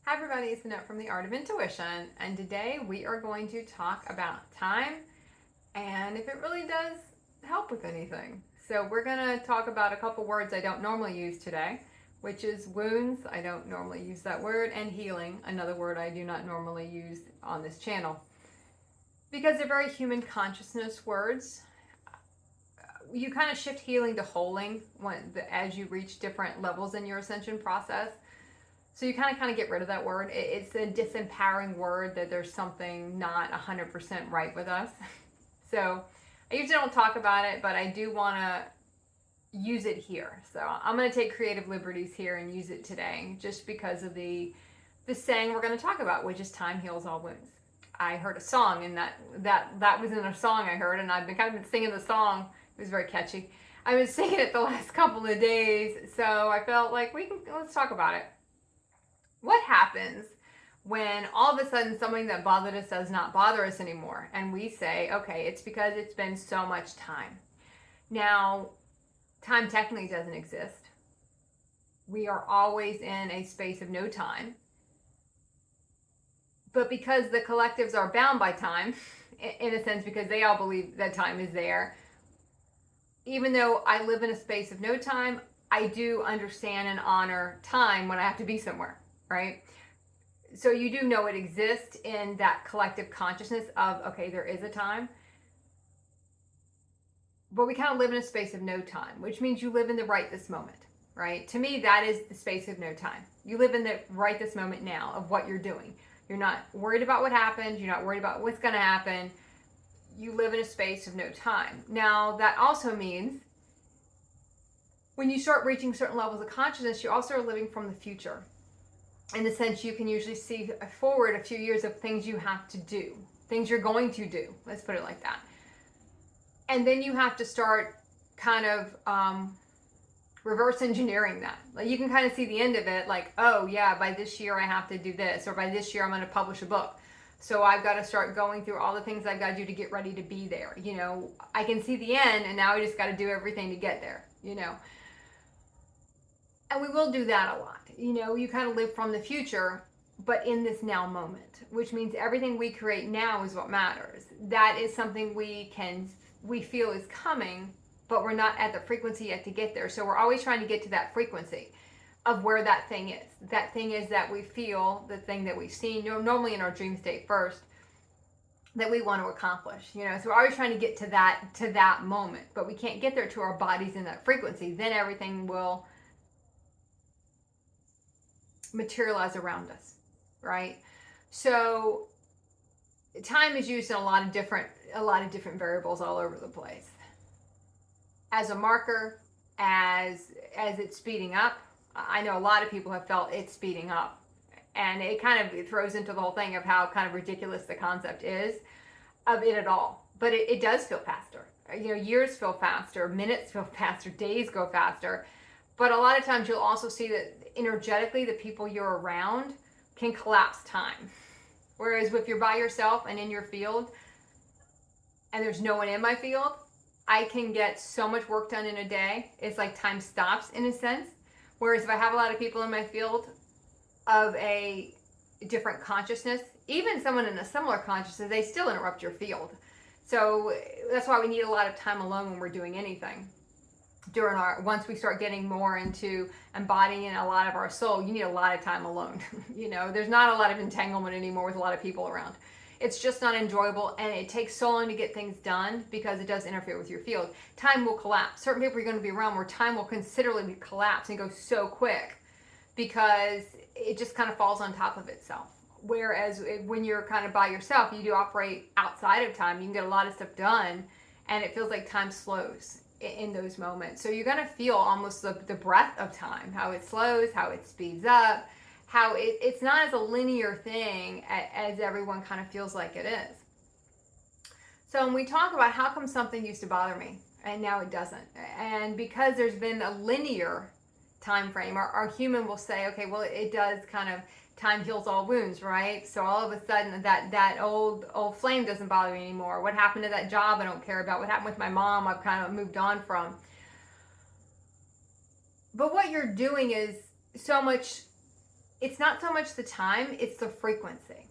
Hi everybody, it's Annette from The Art of Intuition, and today we are going to talk about time and if it really does help with anything. So we're going to talk about a couple words I don't normally use today, which is wounds, I don't normally use that word, and healing, another word I do not normally use on this channel. Because they're very human consciousness words, you kind of shift healing to holing as you reach different levels in your ascension process. So you kind of get rid of that word. It's a disempowering word that there's something not 100% right with us. So I usually don't talk about it, but I do want to use it here. So I'm going to take creative liberties here and use it today just because of the saying we're going to talk about, which is time heals all wounds. I heard a song, and that was in a song I heard, and I've been singing the song. It was very catchy. I've been singing it the last couple of days, so I felt like let's talk about it. What happens when all of a sudden something that bothered us does not bother us anymore, and we say, okay, it's because it's been so much time. Now, time technically doesn't exist. We are always in a space of no time. But because the collectives are bound by time, in a sense, because they all believe that time is there, even though I live in a space of no time, I do understand and honor time when I have to be somewhere. Right? So you do know it exists in that collective consciousness of, okay, there is a time. But we kind of live in a space of no time, which means you live in the right this moment, right? To me, that is the space of no time. You live in the right this moment now of what you're doing. You're not worried about what happened. You're not worried about what's going to happen. You live in a space of no time. Now, that also means when you start reaching certain levels of consciousness, you also are living from the future. In the sense you can usually see forward a few years of things you have to do, things you're going to do, let's put it like that. And then you have to start kind of reverse engineering that. Like you can kind of see the end of it, like, oh yeah, by this year I have to do this, or by this year I'm going to publish a book. So I've got to start going through all the things I've got to do to get ready to be there. You know, I can see the end, and now I just got to do everything to get there, you know. And we will do that a lot. You know, you kind of live from the future, but in this now moment, which means everything we create now is what matters. That is something we feel is coming, but we're not at the frequency yet to get there. So we're always trying to get to that frequency of where that thing is. That thing is that we feel, the thing that we've seen, normally in our dream state first, that we want to accomplish. You know, so we're always trying to get to that moment, but we can't get there to our bodies in that frequency. Then everything will materialize around us, right? So time is used in a lot of different variables all over the place. As a marker, as it's speeding up. I know a lot of people have felt it's speeding up, and it throws into the whole thing of how kind of ridiculous the concept is of it at all. But it does feel faster. You know, years feel faster, minutes feel faster, days go faster. But a lot of times you'll also see that energetically the people you're around can collapse time. Whereas if you're by yourself and in your field and there's no one in my field, I can get so much work done in a day. It's like time stops in a sense. Whereas if I have a lot of people in my field of a different consciousness, even someone in a similar consciousness, they still interrupt your field. So that's why we need a lot of time alone when we're doing anything. Once we start getting more into embodying a lot of our soul, you need a lot of time alone. You know, there's not a lot of entanglement anymore with a lot of people around. It's just not enjoyable, and it takes so long to get things done because it does interfere with your field. Time will collapse. Certain people are going to be around where time will considerably collapse and go so quick because it just kind of falls on top of itself. Whereas when you're kind of by yourself, you do operate outside of time. You can get a lot of stuff done, and it feels like time slows in those moments. So you're going to feel almost the breath of time, how it slows, how it speeds up, how it's not as a linear thing as everyone kind of feels like it is. So when we talk about how come something used to bother me and now it doesn't, and because there's been a linear time frame, our human will say, okay, well, it does kind of, time heals all wounds, right? So all of a sudden that old flame doesn't bother me anymore. What happened to that job I don't care about? What happened with my mom I've kind of moved on from. But what you're doing is so much it's not so much the time, it's the frequency.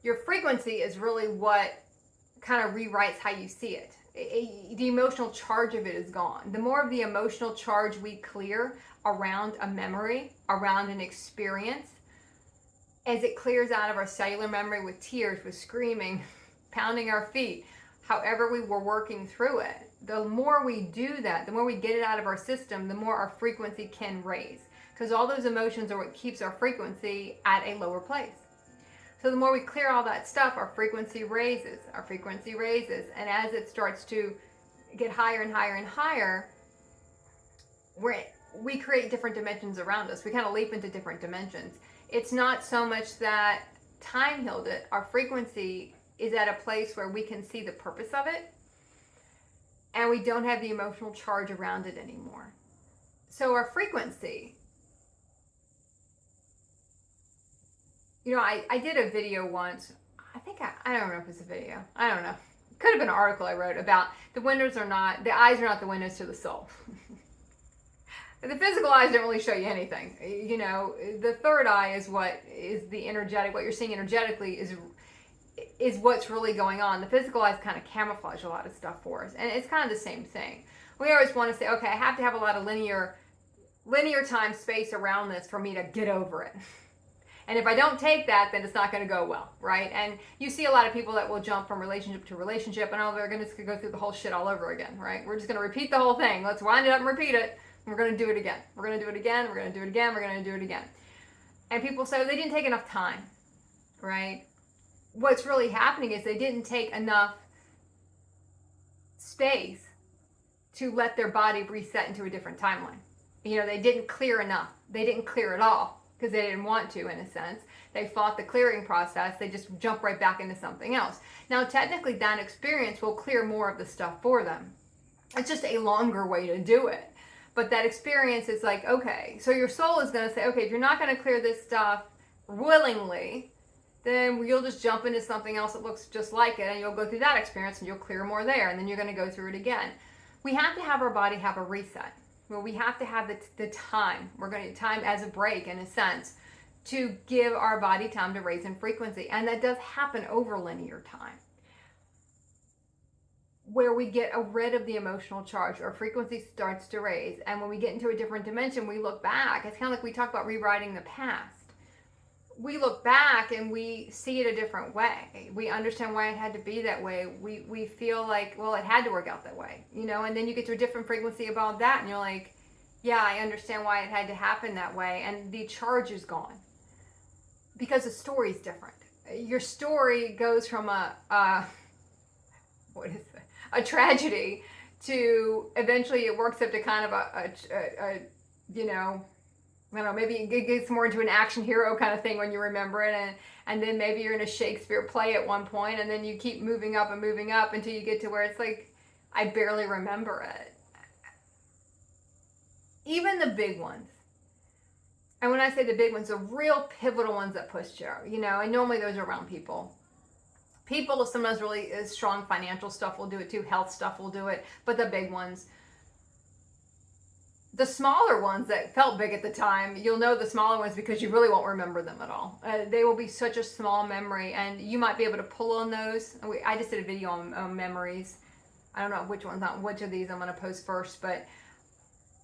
Your frequency is really what kind of rewrites how you see it. The emotional charge of it is gone. The more of the emotional charge we clear around a memory, around an experience, as it clears out of our cellular memory with tears, with screaming, pounding our feet, however we were working through it, the more we do that, the more we get it out of our system, the more our frequency can raise. Because all those emotions are what keeps our frequency at a lower place. So the more we clear all that stuff, our frequency raises, and as it starts to get higher and higher and higher, we create different dimensions around us. We kind of leap into different dimensions. It's not so much that time healed it. Our frequency is at a place where we can see the purpose of it, and we don't have the emotional charge around it anymore. So our frequency, you know, I did a video once. I think I don't know if it's a video. I don't know. It could have been an article I wrote about the eyes are not the windows to the soul. The physical eyes don't really show you anything. You know, the third eye is what is the energetic, what you're seeing energetically is what's really going on. The physical eyes kind of camouflage a lot of stuff for us. And it's kind of the same thing. We always want to say, okay, I have to have a lot of linear time space around this for me to get over it. And if I don't take that, then it's not going to go well, right? And you see a lot of people that will jump from relationship to relationship, and they're going to go through the whole shit all over again, right? We're just going to repeat the whole thing. Let's wind it up and repeat it. And we're going to do it again. We're going to do it again. We're going to do it again. We're going to do it again. And people say they didn't take enough time, right? What's really happening is they didn't take enough space to let their body reset into a different timeline. You know, they didn't clear enough. They didn't clear it all because they didn't want to, in a sense. They fought the clearing process. They just jump right back into something else. Now, technically, that experience will clear more of the stuff for them. It's just a longer way to do it. But that experience is like, okay, so your soul is going to say, okay, if you're not going to clear this stuff willingly, then you'll just jump into something else that looks just like it, and you'll go through that experience and you'll clear more there, and then you're going to go through it again. We have to have our body have a reset. Well, we have to have the time. We're going to time as a break, in a sense, to give our body time to raise in frequency. And that does happen over linear time, where we get rid of the emotional charge. Our frequency starts to raise. And when we get into a different dimension, we look back. It's kind of like we talk about rewriting the past. We look back and we see it a different way. We understand why it had to be that way. We feel like, well, it had to work out that way, you know, and then you get to a different frequency about that and you're like, yeah, I understand why it had to happen that way. And the charge is gone because the story is different. Your story goes from a tragedy to eventually it works up to kind of a you know, I don't know, maybe it gets more into an action hero kind of thing when you remember it, and then maybe you're in a Shakespeare play at one point, and then you keep moving up until you get to where it's like, I barely remember it. Even the big ones, and when I say the big ones, the real pivotal ones that push you know, and normally those are around people. People with sometimes really strong financial stuff will do it too, health stuff will do it, but the big ones, the smaller ones that felt big at the time, you'll know the smaller ones because you really won't remember them at all. They will be such a small memory, and you might be able to pull on those. I just did a video on memories. I don't know which of these I'm going to post first, but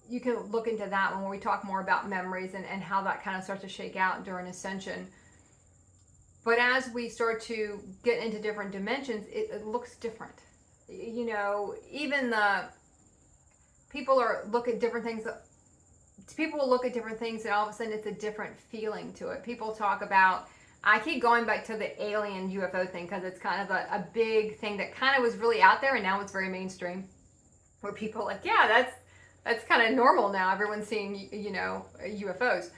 you can look into that one when we talk more about memories and how that kind of starts to shake out during ascension. But as we start to get into different dimensions, it looks different. You know, even people will look at different things and all of a sudden it's a different feeling to it. People talk about, I keep going back to the alien UFO thing because it's kind of a big thing that kind of was really out there and now it's very mainstream. Where people are like, yeah, that's kind of normal now. Everyone's seeing, you know, UFOs.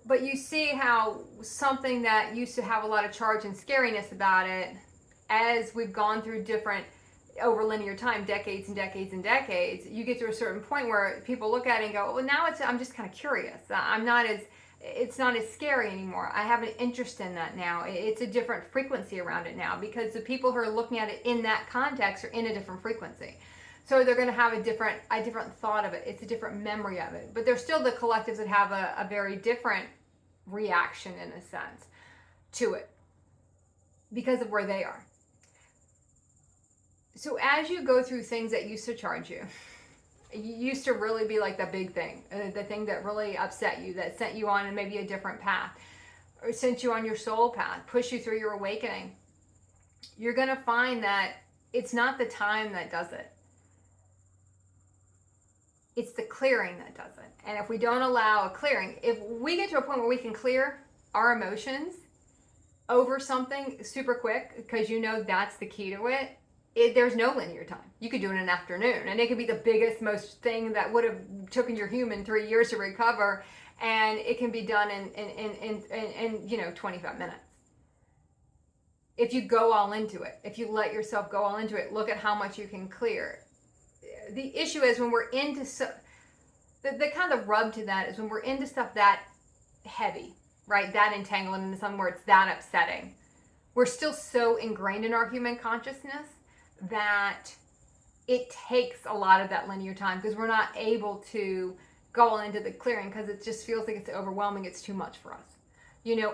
But you see how something that used to have a lot of charge and scariness about it, as we've gone through different over linear time, decades and decades and decades, you get to a certain point where people look at it and go, well, now I'm just kind of curious. It's not as scary anymore. I have an interest in that now. It's a different frequency around it now because the people who are looking at it in that context are in a different frequency. So they're going to have a different thought of it. It's a different memory of it. But there's still the collectives that have a very different reaction in a sense to it because of where they are. So as you go through things that used to charge you, used to really be like the big thing, the thing that really upset you, that sent you on maybe a different path, or sent you on your soul path, pushed you through your awakening, you're going to find that it's not the time that does it. It's the clearing that does it. And if we don't allow a clearing, if we get to a point where we can clear our emotions over something super quick, because you know that's the key to it, there's no linear time. You could do it in an afternoon, and it could be the biggest, most thing that would have taken your human 3 years to recover, and it can be done in 25 minutes. If you go all into it, if you let yourself go all into it, look at how much you can clear. The issue is when we're into the kind of rub to that is when we're into stuff that heavy, right? That entanglement into something where it's that upsetting. We're still so ingrained in our human consciousness that it takes a lot of that linear time, because we're not able to go into the clearing because it just feels like it's overwhelming. It's too much for us,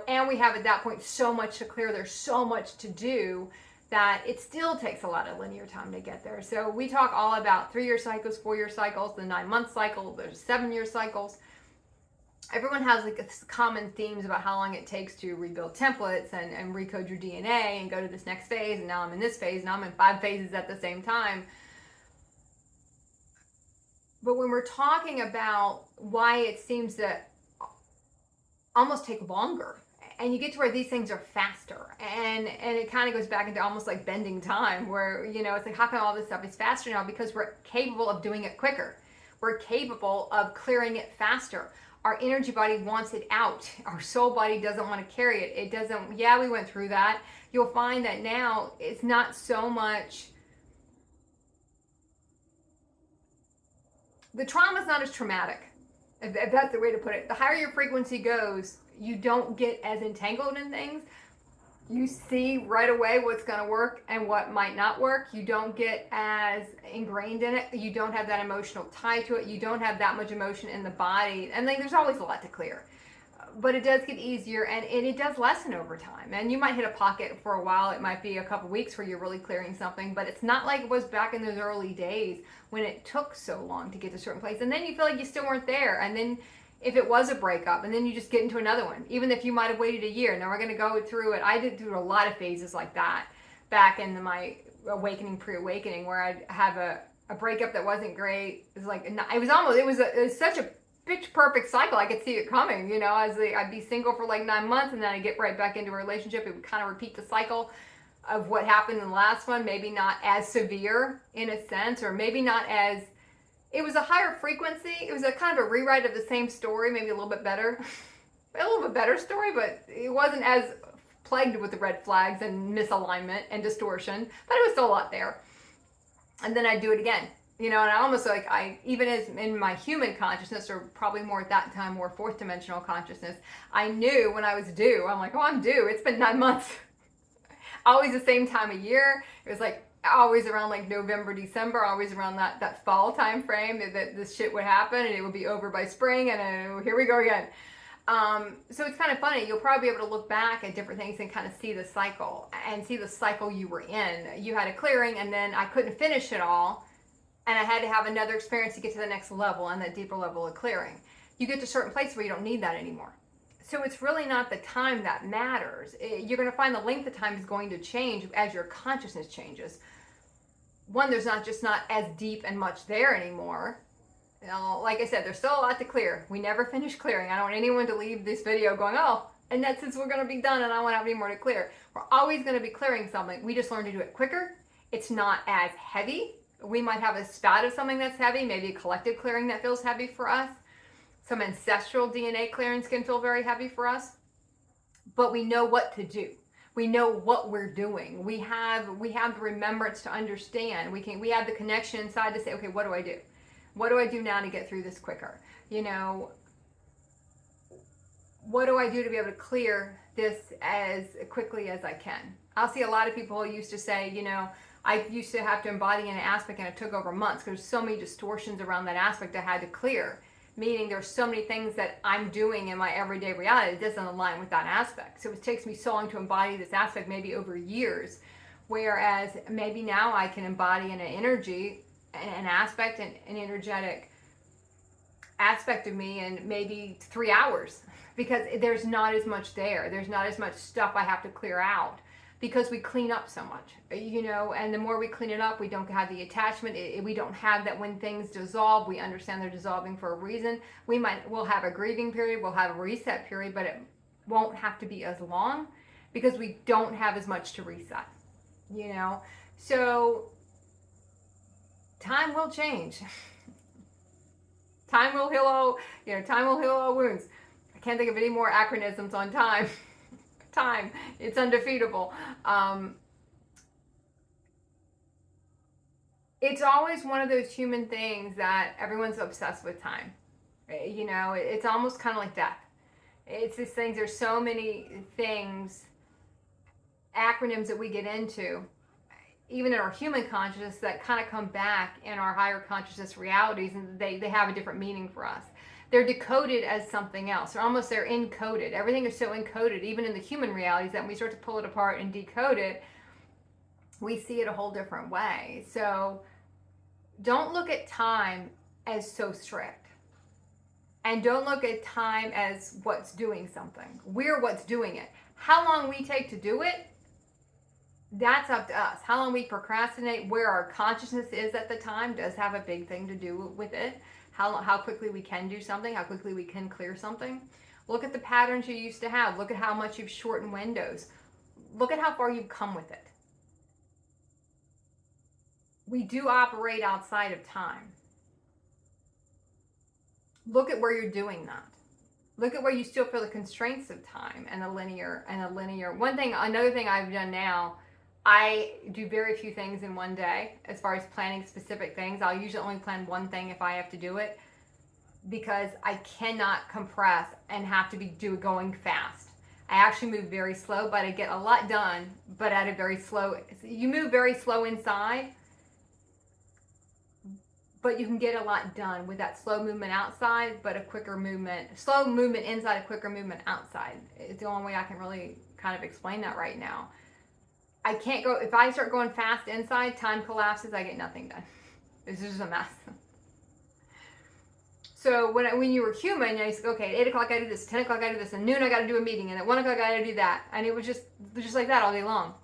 and we have at that point so much to clear. There's so much to do that it still takes a lot of linear time to get there. So we talk all about 3-year cycles, 4-year cycles, the 9-month cycle, there's 7-year cycles. Everyone has like common themes about how long it takes to rebuild templates and recode your DNA and go to this next phase. And now I'm in this phase. Now I'm in 5 phases at the same time. But when we're talking about why it seems to almost take longer, and you get to where these things are faster, and it kind of goes back into almost like bending time, where, it's like, how come all this stuff is faster now? Because we're capable of doing it quicker. We're capable of clearing it faster. Our energy body wants it out. Our soul body doesn't want to carry it. It doesn't, we went through that. You'll find that now it's not so much, the trauma is not as traumatic, if that's the way to put it. The higher your frequency goes, you don't get as entangled in things. You see right away what's going to work and what might not work. You don't get as ingrained in it. You don't have that emotional tie to it. You don't have that much emotion in the body. And there's always a lot to clear. But it does get easier, and it does lessen over time. And you might hit a pocket for a while. It might be a couple weeks where you're really clearing something, but it's not like it was back in those early days when it took so long to get to a certain place. And then you feel like you still weren't there. And then if it was a breakup, and then you just get into another one, even if you might have waited a year. Now we're going to go through it. I did through a lot of phases like that back in my awakening, pre-awakening, where I'd have a breakup that wasn't great. It was such a pitch perfect cycle. I could see it coming, I'd be single for like 9 months, and then I'd get right back into a relationship. It would kind of repeat the cycle of what happened in the last one, maybe not as severe in a sense, or maybe not as, it was a higher frequency. It was a kind of a rewrite of the same story, maybe a little bit better. A little bit better story, but it wasn't as plagued with the red flags and misalignment and distortion, but it was still a lot there. And then I'd do it again, and I almost even as in my human consciousness, or probably more at that time, more 4th dimensional consciousness, I knew when I was due. I'm like, oh, I'm due. It's been 9 months. Always the same time of year. It was like always around like November, December, always around that fall time frame that this shit would happen, and it would be over by spring, and then here we go again. So it's kind of funny. You'll probably be able to look back at different things and kind of see the cycle you were in. You had a clearing, and then I couldn't finish it all, and I had to have another experience to get to the next level and that deeper level of clearing. You get to certain places where you don't need that anymore. So it's really not the time that matters. You're going to find the length of time is going to change as your consciousness changes. One, there's not as deep and much there anymore. Like I said, there's still a lot to clear. We never finish clearing. I don't want anyone to leave this video going, oh, and that's since we're going to be done and I won't have any more to clear. We're always going to be clearing something. We just learn to do it quicker. It's not as heavy. We might have a spout of something that's heavy, maybe a collective clearing that feels heavy for us. Some ancestral DNA clearance can feel very heavy for us, but we know what to do. We know what we're doing. We have the remembrance to understand. We have the connection inside to say, okay, what do I do? What do I do now to get through this quicker? What do I do to be able to clear this as quickly as I can? I'll see a lot of people who used to say, I used to have to embody an aspect, and it took over months because there's so many distortions around that aspect I had to clear. meaning there's so many things that I'm doing in my everyday reality that doesn't align with that aspect. So it takes me so long to embody this aspect, maybe over years, whereas maybe now I can embody an energy, an aspect, an energetic aspect of me in maybe 3 hours, because there's not as much there. There's not as much stuff I have to clear out, because we clean up so much, and the more we clean it up, we don't have the attachment. We don't have that when things dissolve, we understand they're dissolving for a reason. We'll have a grieving period, we'll have a reset period, but it won't have to be as long because we don't have as much to reset, So time will change. Time will heal all, time will heal all wounds. I can't think of any more acronyms on time. Time, it's undefeatable. It's always one of those human things that everyone's obsessed with time. It's almost kind of like death. It's these things, there's so many things, acronyms that we get into, even in our human consciousness, that kind of come back in our higher consciousness realities, and they have a different meaning for us. They're decoded as something else. They're encoded. Everything is so encoded, even in the human realities, that when we start to pull it apart and decode it, we see it a whole different way. So don't look at time as so strict. And don't look at time as what's doing something. We're what's doing it. How long we take to do it, that's up to us. How long we procrastinate, where our consciousness is at the time, does have a big thing to do with it. How quickly we can do something, how quickly we can clear something. Look at the patterns you used to have. Look at how much you've shortened windows. Look at how far you've come with it. We do operate outside of time. Look at where you're doing that. Look at where you still feel the constraints of time and a linear. Another thing I've done now, I do very few things in one day as far as planning specific things. I'll usually only plan one thing if I have to do it, because I cannot compress and have to be going fast. I actually move very slow, but I get a lot done, but at a very slow. You move very slow inside, but you can get a lot done with that slow movement outside, but a quicker movement, slow movement inside, a quicker movement outside. It's the only way I can really kind of explain that right now. I can't go, if I start going fast inside, time collapses, I get nothing done. It's just a mess. So when you were human, you said, okay, at 8 o'clock I do this, 10 o'clock I do this, and noon I got to do a meeting, and at 1 o'clock I got to do that. And it was just like that all day long.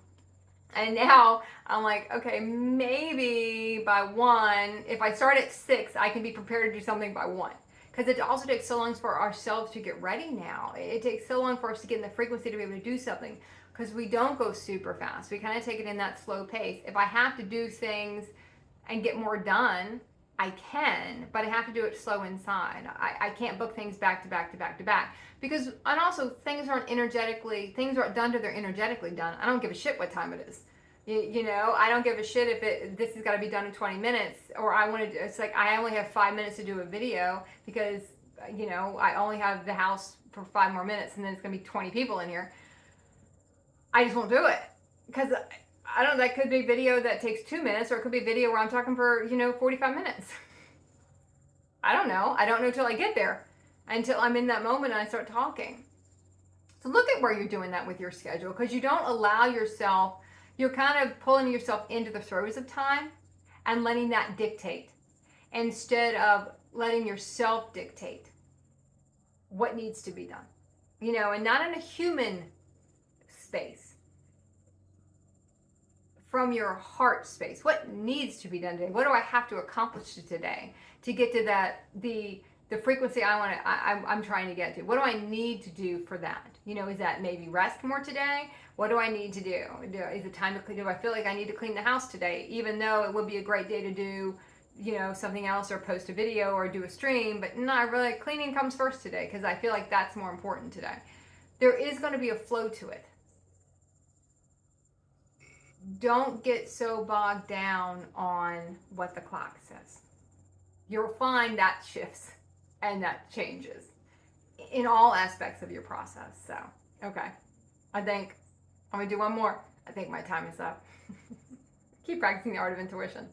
And now I'm like, okay, maybe by 1, if I start at 6, I can be prepared to do something by 1. Because it also takes so long for ourselves to get ready now. It takes so long for us to get in the frequency to be able to do something, because we don't go super fast. We kind of take it in that slow pace. If I have to do things and get more done, I can, but I have to do it slow inside. I can't book things back to back to back to back, because, and also things aren't done till they're energetically done. I don't give a shit what time it is. I don't give a shit if this has got to be done in 20 minutes, or it's like I only have 5 minutes to do a video because, I only have the house for 5 more minutes, and then it's going to be 20 people in here. I just won't do it, because I don't know, that could be a video that takes 2 minutes, or it could be a video where I'm talking for, 45 minutes. I don't know. I don't know till I get there, until I'm in that moment and I start talking. So look at where you're doing that with your schedule, because you don't allow yourself, you're kind of pulling yourself into the throes of time and letting that dictate, instead of letting yourself dictate what needs to be done, and not in a human space, from your heart space. What needs to be done today? What do I have to accomplish today to get to the frequency I'm trying to get to? What do I need to do for that? Is that maybe rest more today? What do I need to do? Is it time to clean? Do I feel like I need to clean the house today, even though it would be a great day to do, something else, or post a video or do a stream? But no, really, cleaning comes first today, because I feel like that's more important today. There is going to be a flow to it. Don't get so bogged down on what the clock says. You'll find that shifts and that changes in all aspects of your process. So, okay. I think I'm going to do one more. I think my time is up. Keep practicing the art of intuition.